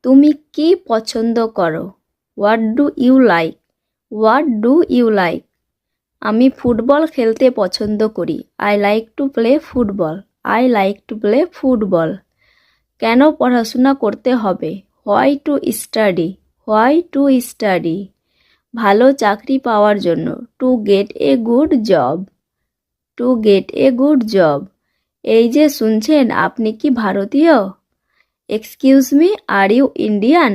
তুমি কি পছন্দ করো? What do you like? What do you like? আমি ফুটবল খেলতে পছন্দ করি। I like to play football. I like to play football. কেন পড়াশোনা করতে হবে? Why to study? Why to study? ভালো চাকরি পাওয়ার জন্য। To get a good job. To get a good job. এই যে শুনছেন, আপনি কি ভারতীয়? Excuse me, are you Indian?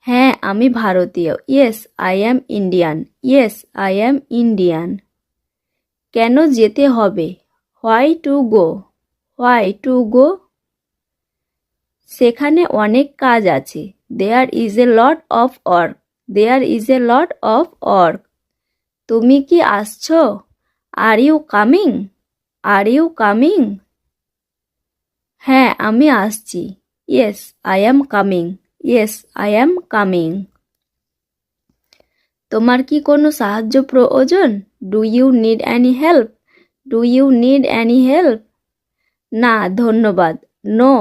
হ্যাঁ, আমি ভারতীয়। Yes I am Indian. Yes I am Indian. কেন যেতে হবে? Why to go? Why to go? সেখানে অনেক কাজ আছে। There is a lot of work. There is a lot of work. তুমি কি আসছো? Are you coming? Are you coming? হ্যাঁ, আমি আসছি। Yes I am coming. Yes I am coming. তোমার কি কোনো সাহায্য প্রয়োজন? Do you need any help? Do you need any help? না, ধন্যবাদ। No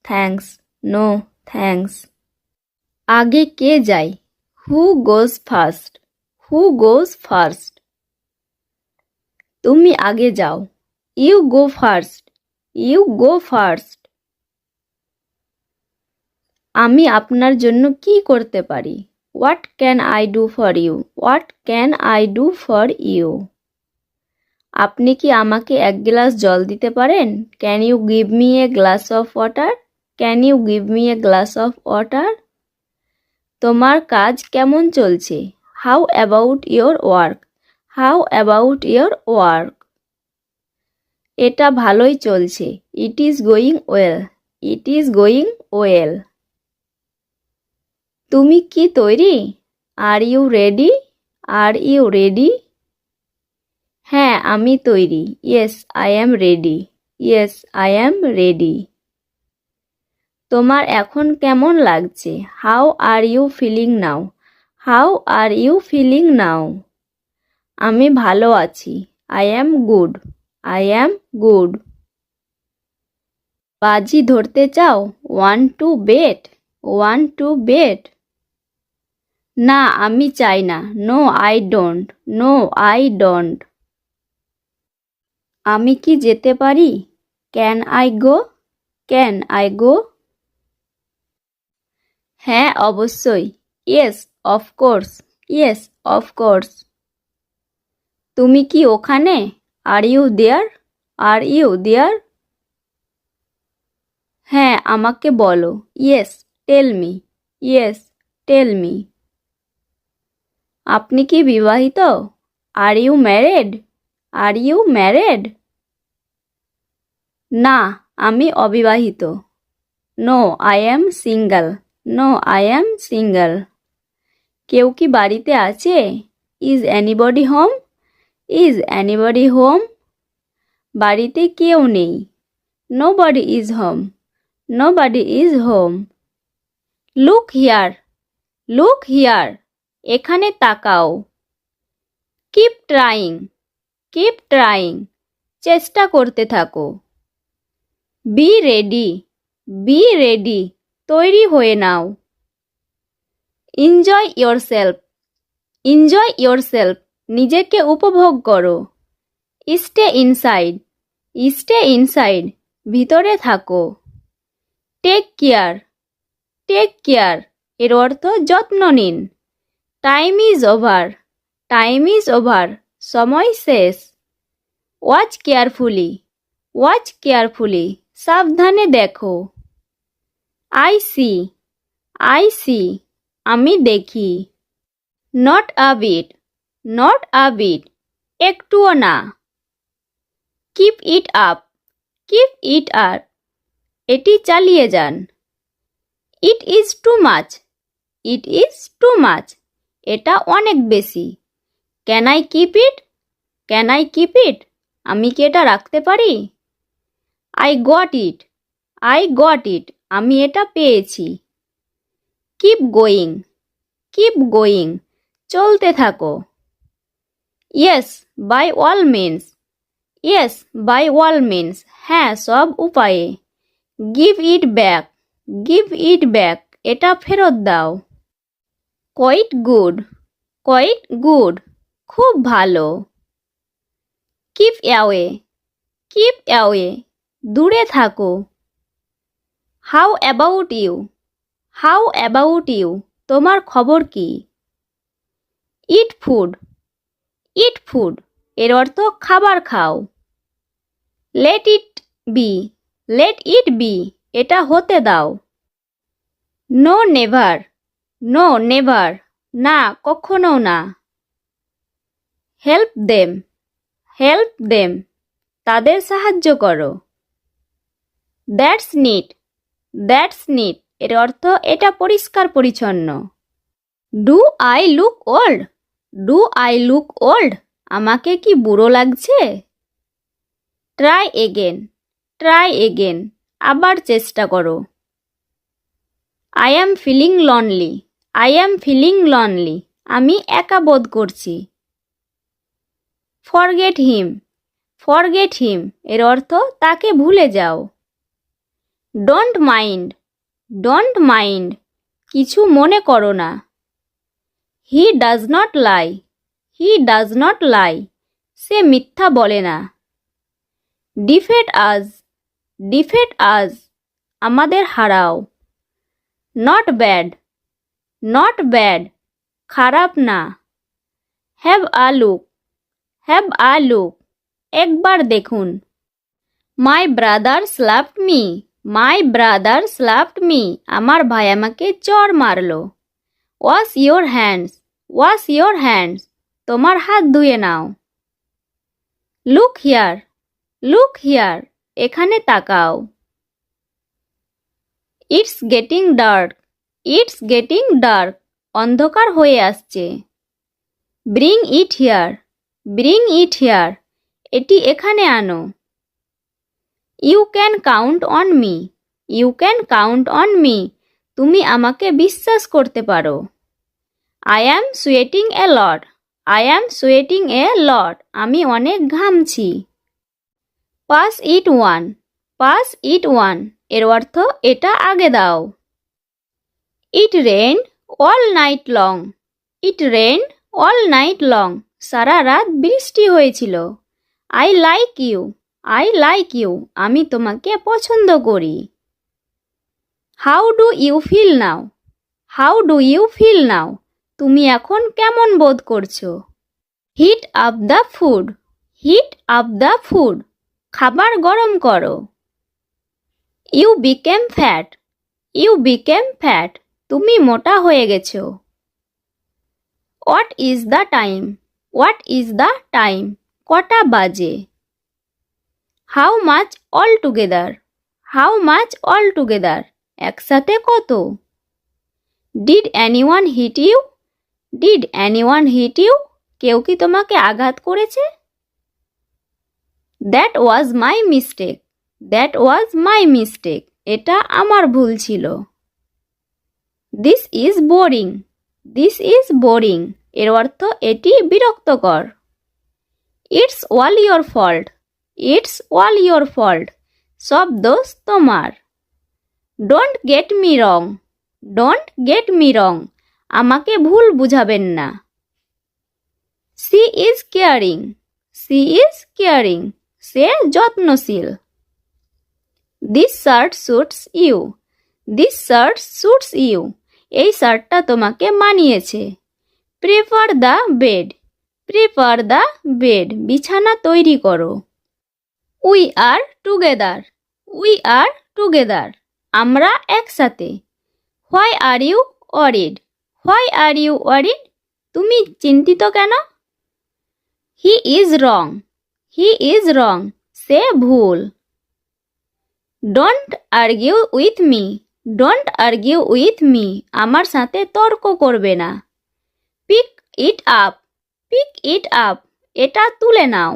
thanks. No thanks. আগে কে যায়? Who goes first? Who goes first? তুমি আগে যাও। You go first. You go first. আমি আপনার জন্য কি করতে পারি? What can I do for you? What can I do for you? আপনি কি আমাকে এক গ্লাস জল দিতে পারেন? Can you give me a glass of water? Can you give me a glass of water? তোমার কাজ কেমন চলছে? How about your work? How about your work? এটা ভালোই চলছে। It is going well. It is going well. তুমি কি তৈরি? Are you ready? Are you ready? হ্যাঁ, আমি তৈরি। Yes I am ready. Yes I am ready. তোমার এখন কেমন লাগছে? How are you feeling now? How are you feeling now? আমি ভালো আছি। I am good. I am good. বাজি ধরতে চাও? Want to bet? Want to bet? না, আমি চাই না। No I don't. No I don't. আমি কি যেতে পারি? Can I go? Can I go? হ্যাঁ, অবশ্যই। Yes of course. Yes of course. তুমি কি ওখানে? Are you there? Are you there? হ্যাঁ, আমাকে বলো। Yes tell me. Yes tell me. আপনি কি বিবাহিত? Are you married? Are you married? না, আমি অবিবাহিত। No I am single. No I am single. কেউ কি বাড়িতে আছে? Is anybody home? Is anybody home? বাড়িতে কেউ নেই। Nobody is home. Nobody is home. Look here. Look here. এখানে তাকাও। Keep trying. Keep trying. চেষ্টা করতে থাকো। Be ready. Be ready. তৈরি হয়ে নাও। Enjoy yourself. Enjoy yourself. নিজেকে উপভোগ করো। Stay inside. Stay inside. ভিতরে থাকো। Take care. টেক কেয়ার এর অর্থ যত্ন নিন। Time is over. Time is over. সময় শেষ। Watch carefully. Watch carefully. সাবধানে দেখো। I see. I see. আমি দেখি। Not a bit. Not a bit. একটুও না। Keep it up. Keep it up. এটি চালিয়ে যান। It is too much. It is too much. এটা অনেক বেশি। Can I keep it? Can I keep it? আমি কি এটা রাখতে পারি? I got it. I got ইট। আমি এটা পেয়েছি। Keep going. Keep going. চলতে থাকো। Yes by all means. Yes by all means. হ্যাঁ, সব উপায়ে। Give it back, give it back, এটা ফেরত দাও। কোয়াইট গুড, কোয়াইট গুড, খুব ভালো। কিপ অ্যাওয়ে, কিপ অ্যাওয়ে, দূরে থাকো। How about you, how about you, তোমার খবর কি? ইট ফুড, ইট ফুড, এর অর্থ খাবার খাও। Let it be, let it be, এটা হতে দাও। নো নেভার, নো নেভার, না কখনো না। হেল্প দেম, হেল্প দেম, তাদের সাহায্য করো। দ্যাটস নিট, দ্যাটস নিট, এর অর্থ এটা পরিষ্কার পরিচ্ছন্ন। Do I look old, do I look old, আমাকে কি বুড়ো লাগছে? ট্রাই এগেন, ট্রাই এগেন, আবার চেষ্টা করো। I am feeling lonely, I am feeling lonely, আমি একা বোধ করছি। ফরগেট হিম, ফরগেট হিম, এর অর্থ তাকে ভুলে যাও। ডোন্ট মাইন্ড, ডোন্ট মাইন্ড, কিছু মনে করো না। He does not lie, he does not lie, সে মিথ্যা বলে না। ডিফেট আজ, ডিফেট আজ, আমাদের হারাও। নট ব্যাড, নট ব্যাড, খারাপ না। Have a look, have a look, একবার দেখুন। My brother slapped me, my brother slapped me, আমার ভাই আমাকে চড় মারলো। Wash your hands, wash your hands, তোমার হাত ধুয়ে নাও। লুক হিয়ার, লুক হিয়ার, এখানে তাকাও। It's getting dark, it's getting dark, অন্ধকার হয়ে আসছে। Bring it here, bring it here, এটি এখানে আনো। You can count on me, you can count on me, তুমি আমাকে বিশ্বাস করতে পারো। I am সুয়েটিং A lot, I am সুয়েটিং A lot, আমি অনেক ঘামছি। Pass it one, pass it one, এর অর্থ এটা আগে দাও। It rained all night long, it rained all night long, সারা রাত বৃষ্টি হয়েছিল। I like you, I like you, আমি তোমাকে পছন্দ করি। How do you feel now, how do you feel now, তুমি এখন কেমন বোধ করছো? Heat up the food, heat up the food, খাবার গরম করো। You became fat, you became fat, তুমি মোটা হয়ে গেছো। What is the time, what is the time, কটা বাজে? How much altogether, how much altogether, একসাথে কত? Did anyone hit you, did anyone hit you, কেউ কি তোমাকে আঘাত করেছে? That was my mistake, that was my mistake, এটা আমার ভুল ছিল। This is boring, this is boring, এর অর্থ এটি বিরক্তকর। It's all your fault, it's all your fault, সব দোষ তোমার। Don't get me wrong, don't get me wrong, আমাকে ভুল বুঝাবেন না। She is caring, she is caring, সে যত্নশীল। This shirt suits you, this shirt suits you, এই শার্টটা তোমাকে মানিয়েছে। Prepare the bed, prepare the bed, বিছানা তৈরি করো। We are together, we are together, আমরা একসাথে। Why are you worried, why are you worried, তুমি চিন্তিত কেন? He is wrong, he is wrong, সে ভুল। Don't argue with me, don't argue with me, আমার সাথে তর্ক করবে না। Pick it up, pick it up, এটা তুলে নাও।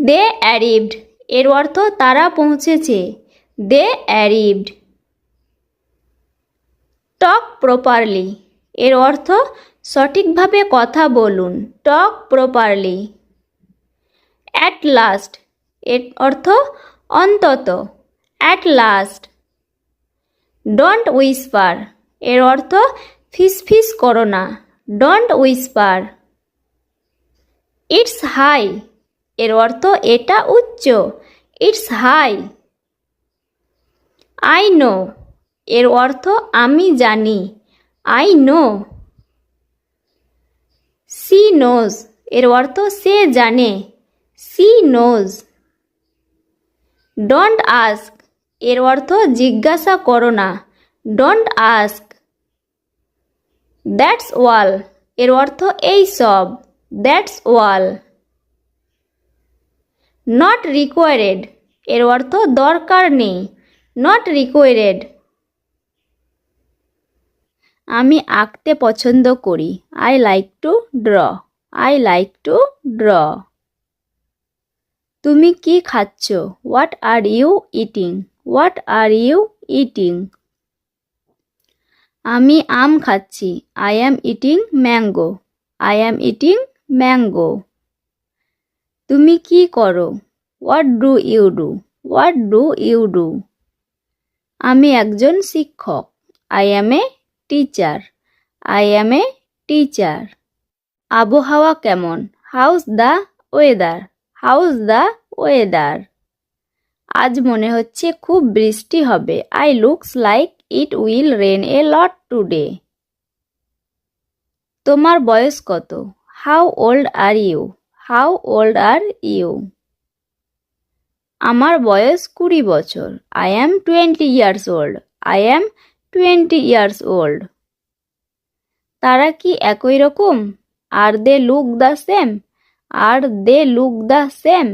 দে অ্যারিভড, এর অর্থ তারা পৌঁছেছে। দে অ্যারিভড। টক প্রপারলি, এর অর্থ সঠিকভাবে কথা বলুন। টক প্রপারলি। অ্যাট লাস্ট, এর অর্থ অন্তত, অ্যাট লাস্ট। ডোন্ট উইসপার এর অর্থ ফিসফিস করো না, ডোন্ট উইসপার। ইটস হাই এর অর্থ এটা উচ্চ, ইটস হাই। আই নো এর অর্থ আমি জানি, আই নো। সি নোজ এর অর্থ সে জানে, সি নোজ। ডোন্ট আস্ক এর অর্থ জিজ্ঞাসা করো না, ডোন্ট আস্ক। দ্যাটস ওয়াল এর অর্থ এই সব, দ্যাটস ওয়াল। নট রিকোয়ারেড এর অর্থ দরকার নেই, নট রিকোয়ারেড। আমি আঁকতে পছন্দ করি, I like to draw, I like to draw. তুমি কি খাচ্ছ, what are you eating, what are you eating. আমি আম খাচ্ছি, I am eating mango, I am eating mango. তুমি কি করো, what do you do, what do you do. আমি একজন শিক্ষক, I am a teacher, I am a teacher. আবহাওয়া কেমন, how's the weather, how's the weather. আজ মনে হচ্ছে খুব বৃষ্টি হবে, I looks like it will rain a lot today. তোমার বয়স কত, how old are you, how old are you. আমার বয়স 20 বছর, I am 20 years old, I am 20 years old. তারা কি একই রকম, are they look the same, are they look the same.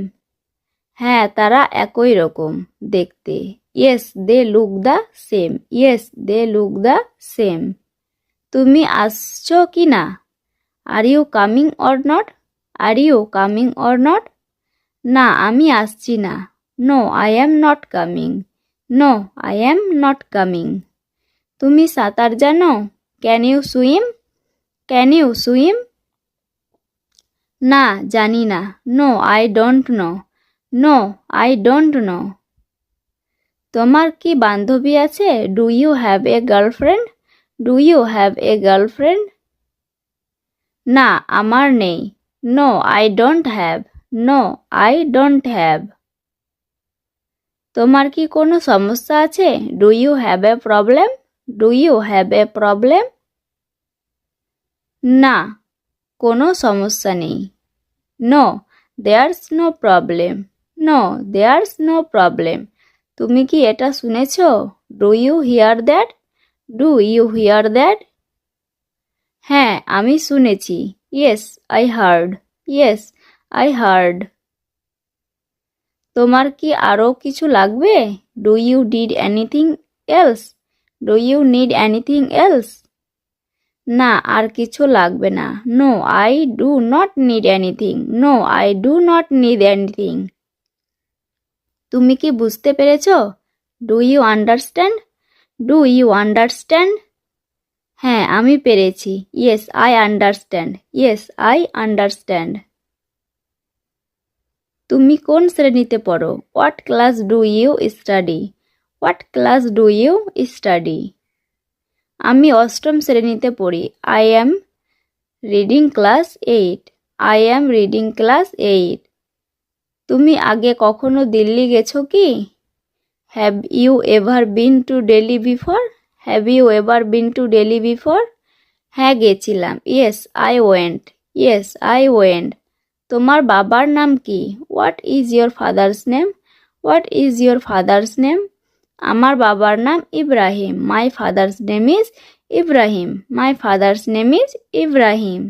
হ্যাঁ তারা একই রকম দেখতে, yes they look the same, yes they look the same. তুমি আসছো কি না, are you coming or not, are you coming or not. না আমি আসছি না, no I am not coming, no I am not coming. তুমি সাঁতার জানো, can you swim, can you swim. না জানি না, no I don't know, no I don't know. তোমার কি বান্ধবী আছে, do you have a girlfriend, do you have a girlfriend. না আমার নেই, no I don't have, no I don't have. তোমার কি কোনো সমস্যা আছে, do you have a problem, do you have a problem. না কোনো সমস্যা নেই, no there's no problem, no there's no problem. তুমি কি এটা শুনেছ, do you hear that, do you hear that. হ্যাঁ আমি শুনেছি, yes I heard, yes I heard. তোমার কি আরও কিছু লাগবে, do you need anything else, do you need anything else. না আর কিছু লাগবে না, no I do not need anything, no I do not need anything. তুমি কি বুঝতে পেরেছ, do you understand, do you understand. হ্যাঁ আমি পেরেছি, yes I understand, yes I understand. তুমি কোন শ্রেণীতে পড়ো, what class do you study, what class do you study. আমি 8ম শ্রেণীতে পড়ি, I am reading class 8, I am reading class 8। তুমি আগে কখনো দিল্লি গেছো কি, have you ever been to Delhi before, have you ever been to Delhi before. হ্যাঁ গেছিলাম, yes I went, yes I went. তোমার বাবার নাম কি, what is your father's name, what is your father's name. আমার বাবার নাম Ibrahim, my father's name is Ibrahim, my father's name is Ibrahim.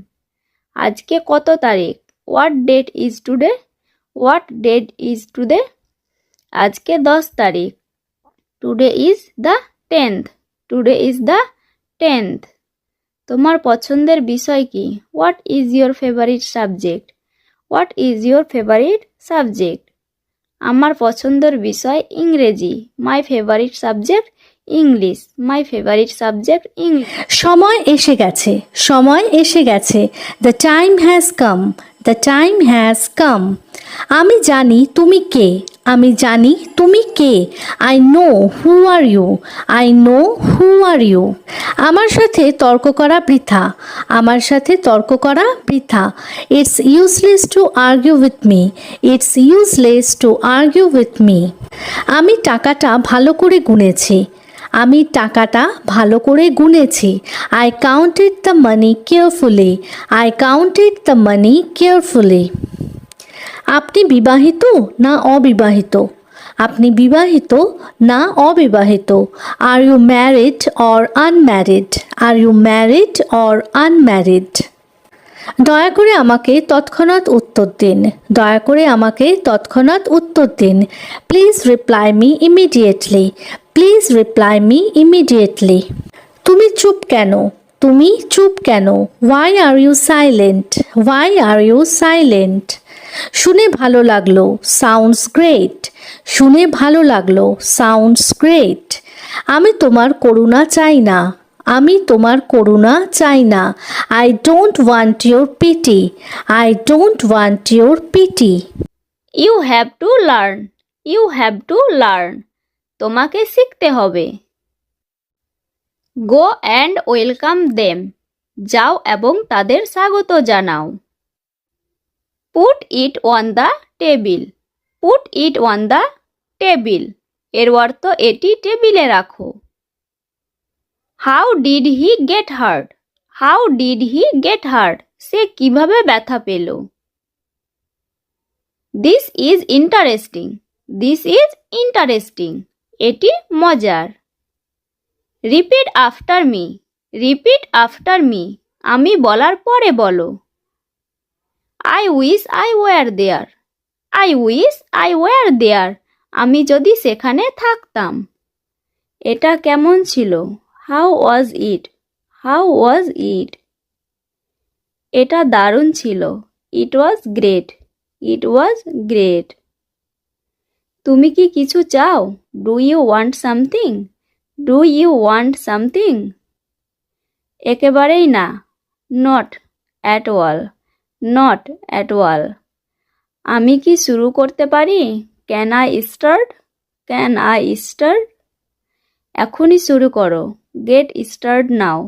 আজকে কত তারিখ, what date is today, what date is today. আজকে 10 তারিখ, today is the 10th, today is the 10th। তোমার পছন্দের বিষয় কি, what is your favourite subject, what is your favourite subject. আমার পছন্দের বিষয় ইংরেজি, my favourite subject English, my favourite subject English. সময় এসে গেছে, সময় এসে গেছে, the time has come, the time has come. আমি জানি তুমি কে। আমি জানি তুমি কে। I know who are you. I know who are you. আমার সাথে তর্ক করা বৃথা। আমার সাথে তর্ক করা বৃথা। It's useless to argue with me. It's useless to argue with me. আমি টাকাটা ভালো করে গুনেছি। আমি টাকাটা ভালো করে গুনেছি। I counted the money carefully. I counted the money carefully. আপনি বিবাহিত না অবিবাহিত? আপনি বিবাহিত না অবিবাহিত? Are you married or unmarried? Are you married or unmarried? দয়া করে আমাকে তৎক্ষণাৎ উত্তর দিন। দয়া করে আমাকে তৎক্ষণাৎ উত্তর দিন। Please reply me immediately. Please reply me immediately. তুমি চুপ কেন? তুমি চুপ কেন? Why are you silent? Why are you silent? শুনে ভালো লাগলো। Sounds great. শুনে ভালো লাগলো। Sounds great. আমি তোমার করুণা চাই না। আমি তোমার করুণা চাই না। I don't want your pity. I don't want your pity. You have to learn. You have to learn. তোমাকে শিখতে হবে। Go and welcome them. যাও এবং তাদের স্বাগত জানাও। Put it on the table. Put it on the table এর অর্থ এটি টেবিলে রাখো। How did he get hurt? How did he get hurt? সে কিভাবে ব্যথা পেল? This is interesting. This is interesting এটি মজার। Repeat after me. Repeat after me আমি বলার পরে বলো। I wish I were there. I wish I were there আমি যদি সেখানে থাকতাম। এটা কেমন ছিল? How was it? How was it? এটা দারুণ ছিল। It was great. It was great. তুমি কি কিছু চাও? Do you want something? Do you want something? একেবারেই না। Not at all. Not at all. আমি কি শুরু করতে পারি? Can I start? Can I start? এখনই শুরু করো। Get start now.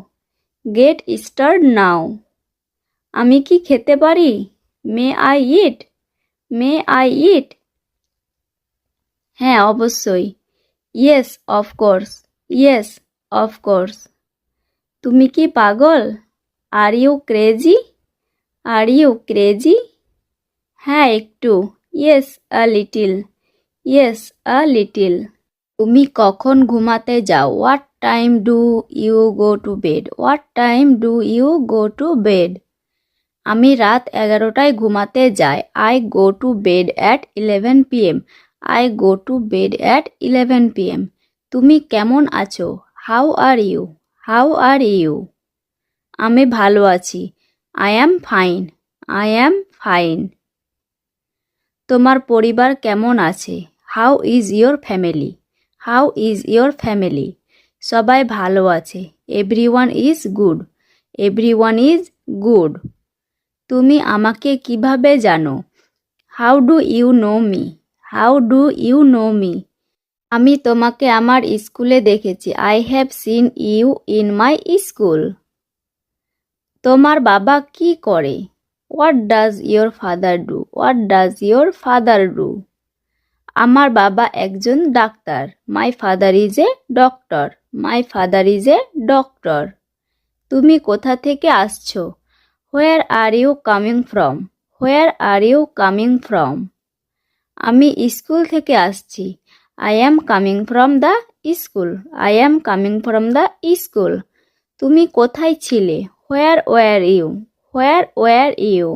Get start now. আমি কি খেতে পারি? May I eat? May I eat? হ্যাঁ অবশ্যই। Yes of course. Yes of course. তুমি কি পাগল? Are you crazy? Are you crazy? হ্যাঁ একটু। Yes a little. Yes a little. তুমি কখন ঘুমাতে যাও? What time do you go to bed? What time do you go to bed? আমি রাত 11টায় ঘুমাতে যাই। I go to bed at 11 PM। I go to bed at 11 PM। তুমি কেমন আছো? How are you? How are you? আমি ভালো আছি। I am fine. I am fine. তোমার পরিবার কেমন আছে? How is your family? How is your family? সবাই ভালো আছে। Everyone is good. Everyone is good. তুমি আমাকে কিভাবে জানো? How do you know me? How do you know me? আমি তোমাকে আমার স্কুলে দেখেছি। I have seen you in my school. তোমার বাবা কি করে? What does your father do? What does your father do? আমার বাবা একজন ডাক্তার। My father is a doctor. My father is a doctor. তুমি কোথা থেকে আসছো? Where are you coming from? Where are you coming from? আমি স্কুল থেকে আসছি। I am coming from the school. I am coming from the school. তুমি কোথায় ছিলে? হোয়ার were you? Where were you?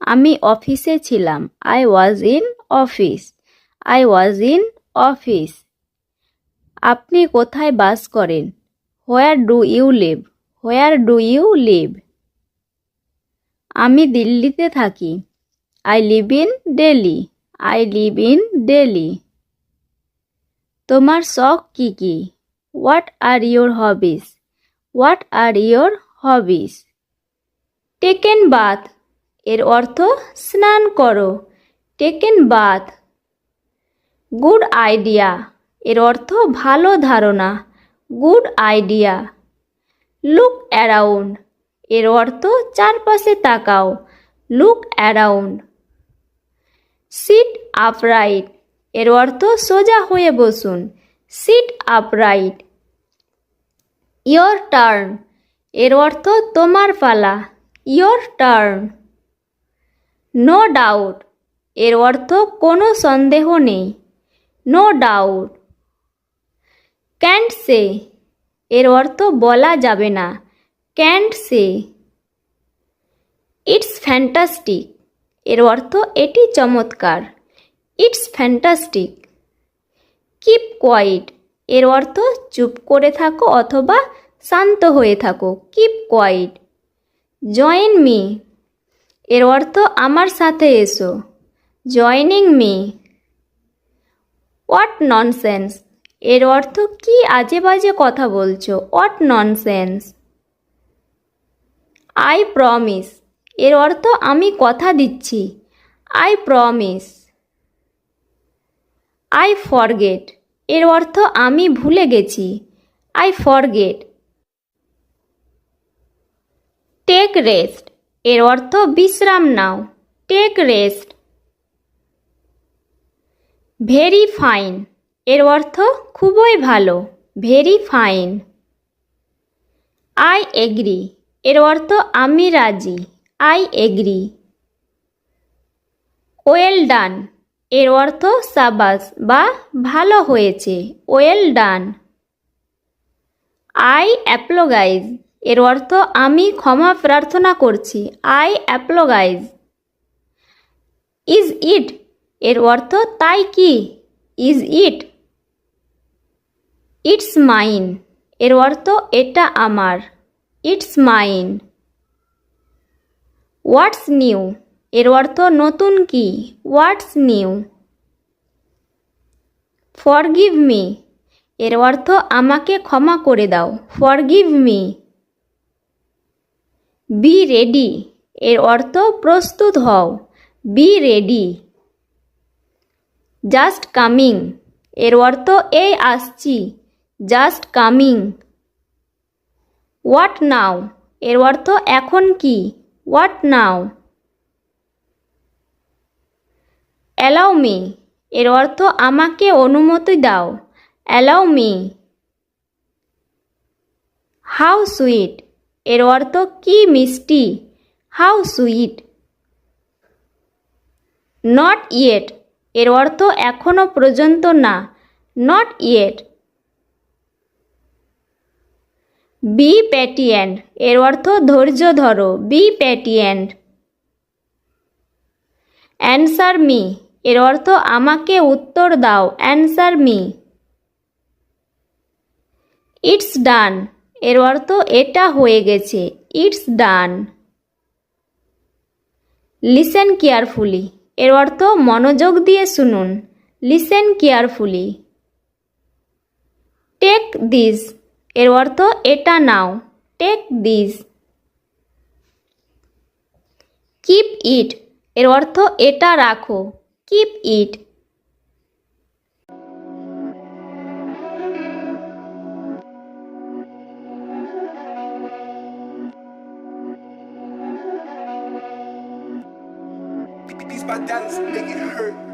আমি অফিসে ছিলাম। I was in office. I was in office. আপনি কোথায় বাস করেন? Where do you live? Where do you live? আমি দিল্লিতে থাকি। I live in Delhi. I live in Delhi. তোমার শখ কি কি? What are your hobbies? What are your hobbies? Taken bath এর অর্থ স্নান করো। Taken bath. গুড আইডিয়া এর অর্থ ভালো ধারণা, গুড আইডিয়া। লুক অ্যারাউন্ড এর অর্থ চারপাশে তাকাও, লুক অ্যারাউন্ড। সিট আপরাইট এর অর্থ সোজা হয়ে বসুন, সিট আপরাইট। ইয়োর টার্ন এর অর্থ তোমার পালা, ইয়োর টার্ন। নো ডাউট এর অর্থ কোনো সন্দেহ নেই, নো ডাউট। ক্যান্ট সে এর অর্থ বলা যাবে না, ক্যান্ট সে। ইটস ফ্যান্টাস্টিক এর অর্থ এটি চমৎকার, ইটস ফ্যান্টাস্টিক। কিপ কোয়াইট এর অর্থ চুপ করে থাকো অথবা শান্ত হয়ে থাকো, কিপ কোয়াইট। জয়েন মি এর অর্থ আমার সাথে এসো, জয়নিং মি। হোয়াট ননসেন্স এর অর্থ কি আজে বাজে কথা বলছো, হোয়াট ননসেন্স। আই প্রমিস এর অর্থ আমি কথা দিচ্ছি, আই প্রমিস। আই ফরগেট এর অর্থ আমি ভুলে গেছি, আই ফরগেট। টেক রেস্ট এর অর্থ বিশ্রাম নাও, টেক রেস্ট। ভেরি ফাইন এর অর্থ খুবই ভালো, ভেরি ফাইন। আই এগ্রি এর অর্থ আমি রাজি, আই এগ্রি। ওয়েল ডান এর অর্থ সাবাস বা ভালো হয়েছে, ওয়েল ডান। আই অ্যাপ্লোগাইজ এর অর্থ আমি ক্ষমা প্রার্থনা করছি, আই অ্যাপ্লোগাইজ। ইজ ইট এর অর্থ তাই কি, ইজ ইট। ইটস মাইন এর অর্থ এটা আমার, ইটস মাইন। হোয়াটস নিউ এর অর্থ নতুন কি, হোয়াটস নিউ। ফরগিভ মি এর অর্থ আমাকে ক্ষমা করে দাও, ফরগিভ মি। বি রেডি এর অর্থ প্রস্তুত হও, বি রেডি। জাস্ট কামিং এর অর্থ এই আসছি, জাস্ট কামিং। হোয়াট নাও এর অর্থ এখন কি, হোয়াট নাও। অ্যালাউ মি এর অর্থ আমাকে অনুমতি দাও, অ্যালাউ মি। হাউ সুইট এর অর্থ কি মিষ্টি, হাউ সুইট। নট ইয়েট এর অর্থ এখনো পর্যন্ত না, নট ইয়েট। বি প্যাটিয়েন্ট এর অর্থ ধৈর্য ধরো, বি প্যাটিয়েন্ট। অ্যানসার মি এর অর্থ আমাকে উত্তর দাও, অ্যানসার মি। ইটস ডান এর অর্থ এটা হয়ে গেছে, ইটস ডান। লিসেন কেয়ারফুলি এর অর্থ মনোযোগ দিয়ে শুনুন, লিসেন কেয়ারফুলি। টেক দিস এর অর্থ এটা নাও, টেক দিস। কিপ ইট এর অর্থ এটা রাখো, keep it. Beats by Dallas, make it hurt.